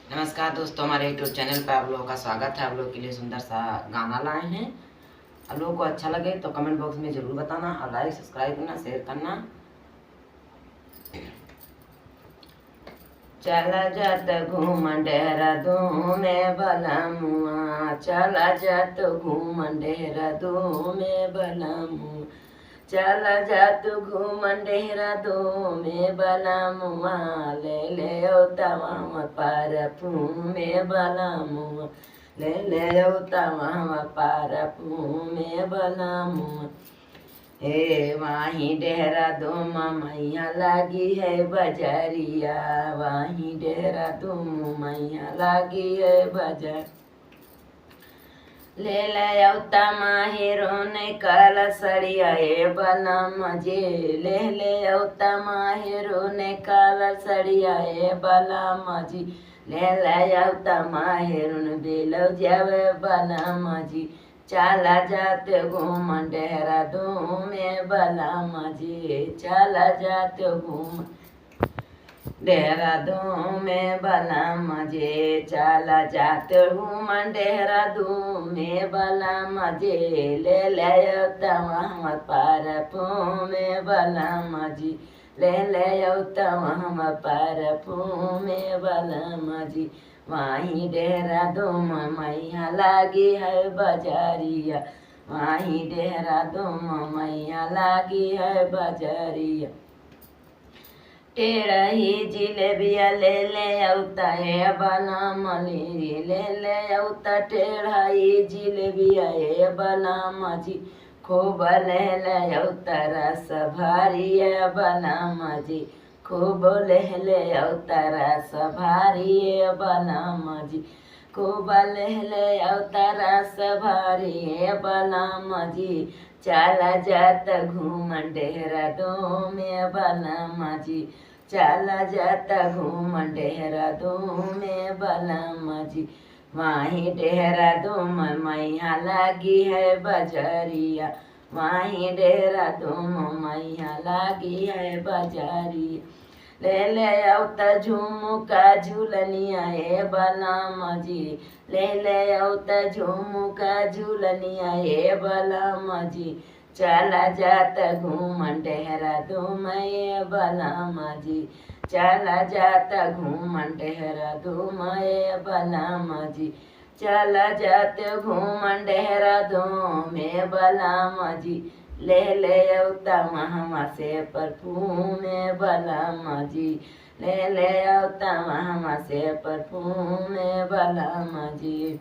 नमस्कार दोस्तों, हमारे यूट्यूब चैनल पर आप लोगों का स्वागत है। आप लोगों के लिए सुंदर सा गाना लाए हैं। आप लोगों को अच्छा लगे तो कमेंट बॉक्स में ज़रूर बताना और लाइक सब्सक्राइब करना, शेयर करना। चला जात घूम देहरादून में बलमुआ, चला जात घूम देहरादून में बलमुआ, चला जात घूम देहरादून में बलमुआ, ले तमाम पर में बलमुआ, ले तमाम पर में बलमुआ। हे वहीं देहरादून मैया लगी है बजरिया, वहीं देहरादून मैया लगी है बजार। ले औता माहिरो ने काला सड़िया ए बलम जे, ले औता माहिरो ने काला सड़िया ए बलम जी, ले औता माहिरो ने बेलो जावे बलम जी, चला जाते घूम देहरादून में बलम जी, चला जाते घूम देहरादून में बलम जे, चला जाते घूम देहरादून में बलम जे, ले तमाम पर में बलम जी, ले तमाम पर में बलम जी। वहीं देहरादून मैया लगी है बजरिया, वहीं देहरादून मैया लगी है बजरिया। टेढ़ा ही जिलेबिया ले औता है बलम ले औता, टेढ़ा ही जिलेबिया है बलम जी, खूब ले औता रस भारी है बलम जी, खूब ले औता रस भारी है बलम जी, खूब ले औता रस भारी है बलम जी, चला जात घूम देहरादून में बलम जी, चला जाता घूम देहरादून में बलम जी। वहीं देहरादून मैया लगी है बजरिया, वहीं देहरादून मैया लगी है बजरिया। ले औता झुमुका झूलनिया ए बलम जी, ले औता झुमुका झूलनिया ए बलम जी, चला जाता घूम देहरादून में बलम जी, चला जाता घूम देहरादून में बलम जी, चला जाते घूम देहरादून में बलम जी, ले औता वहाँ से परफ्यूम में बलम जी, ले औता वहाँ से परफ्यूम में बलम जी।